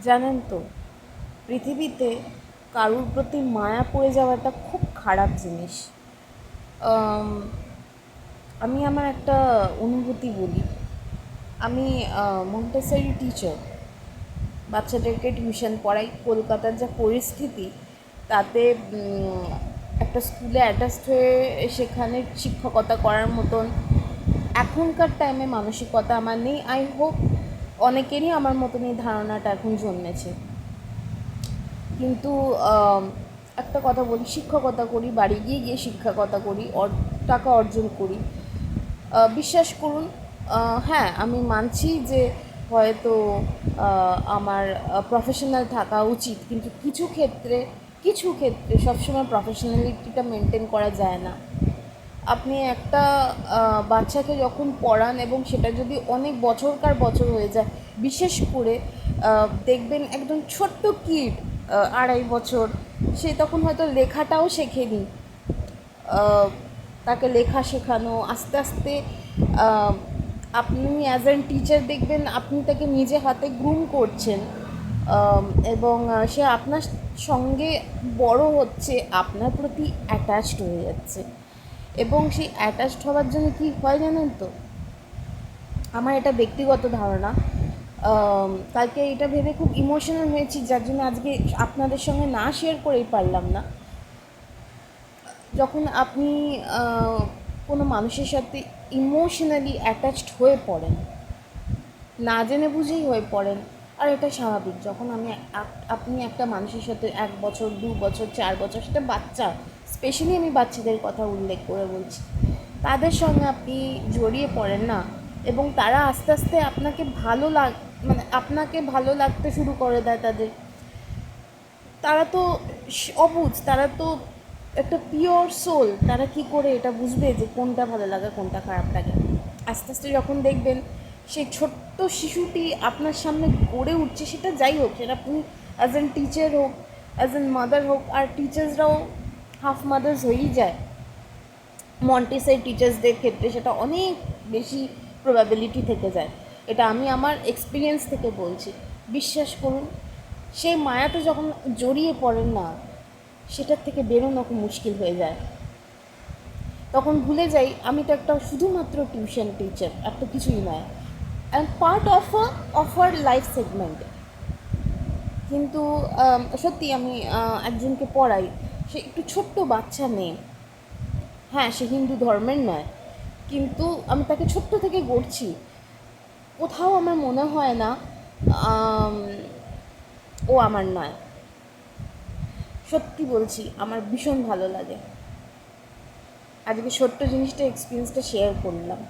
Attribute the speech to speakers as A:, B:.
A: জানেন তো, পৃথিবীতে কারুর প্রতি মায়া পড়ে যাওয়াটা খুব খারাপ জিনিস। আম, আমি আমার একটা অনুভূতি বলি। আমি মন্টেসরি টিচার, বাচ্চাদেরকে টিউশন পড়াই। কলকাতার যা পরিস্থিতি, তাতে একটা স্কুলে অ্যাটাচড হয়ে সেখানে শিক্ষকতা করার মতন এখনকার টাইমে মানসিকতা আমার নেই। আই হোপ অনেকেরই আমার মতন এই ধারণাটা এখন জন্মেছে। কিন্তু একটা কথা বলি, শিক্ষকতা করি, বাড়ি গিয়ে গিয়ে শিক্ষকতা করি, টাকা অর্জন করি। বিশ্বাস করুন, হ্যাঁ আমি মানছি যে হয়তো আমার প্রফেশনাল থাকা উচিত, কিন্তু কিছু ক্ষেত্রে সবসময় প্রফেশনালিটিটা মেনটেন করা যায় না। আপনি একটা বাচ্চাকে যখন পড়ান এবং সেটা যদি অনেক বছরকার বছর হয়ে যায়, বিশেষ করে দেখবেন একদম ছোট্ট কিড, 2.5 বছর, সে তখন হয়তো লেখাটাও শেখেনি। তাকে লেখা শেখানো আস্তে আস্তে, আহ, আপনি অ্যাজ অ্যান টিচার দেখবেন আপনি তাকে নিজে হাতে গ্রুম করছেন, এবং সে আপনার সঙ্গে বড় হচ্ছে, আপনার প্রতি অ্যাটাচড হয়ে যাচ্ছে। এবং সেই অ্যাটাচড হওয়ার জন্য কী হয় জানেন তো, আমার এটা ব্যক্তিগত ধারণা। কালকে এটা ভেবে খুব ইমোশনাল হয়েছি, যার জন্য আজকে আপনাদের সঙ্গে না শেয়ার করেই পারলাম না। যখন আপনি কোনো মানুষের সাথে ইমোশনালি অ্যাটাচড হয়ে পড়েন, না জেনে বুঝেই হয়ে পড়েন, আর এটা স্বাভাবিক। যখন আপনি একটা মানুষের সাথে 1 বছর, 2 বছর, 4 বছর, সেটা বাচ্চা, স্পেশালি আমি বাচ্চাদের কথা উল্লেখ করে বলছি, তাদের সঙ্গে আপনি জড়িয়ে পড়েন না, এবং তারা আস্তে আস্তে মানে আপনাকে ভালো লাগতে শুরু করে দেয় তাদের। তারা তো অবুঝ, তারা তো একটা পিওর সোল, তারা কি করে এটা বুঝবে যে কোনটা ভালো লাগে কোনটা খারাপ লাগে? আস্তে আস্তে যখন দেখবেন সেই ছোট্ট শিশুটি আপনার সামনে গড়ে উঠছে, সেটা যাই হোক, সেটা আপনি অ্যাজ অ্যান টিচার হোক, অ্যাজ অ্যান মাদার হোক, আর টিচার্সরাও হাফ মাদার্স হয়েই যায়। মন্টেসরি টিচার্সদের ক্ষেত্রে সেটা অনেক বেশি প্রবাবিলিটি থেকে যায়। এটা আমি আমার এক্সপিরিয়েন্স থেকে বলছি। বিশ্বাস করুন, সেই মায়াতে যখন জড়িয়ে পড়েন না, সেটার থেকে বেরোনো খুব মুশকিল হয়ে যায়। তখন ভুলে যাই আমি তো একটা শুধুমাত্র টিউশন টিচার, একটা কিছুই নয়, I am part of our life segment. কিন্তু সত্যি আমি একজনকে পড়াই, সে একটু ছোট্ট বাচ্চা মেয়ে। হ্যাঁ, সে হিন্দু ধর্মের নয়, কিন্তু আমি তাকে ছোট্ট থেকে গড়ছি। কোথাও আমার মনে হয় না আম, ও আমার নয়। সত্যি বলছি, আমার ভীষণ ভালো লাগে। আজকে ছোট্ট জিনিসটা, এক্সপিরিয়েন্সটা শেয়ার করলাম।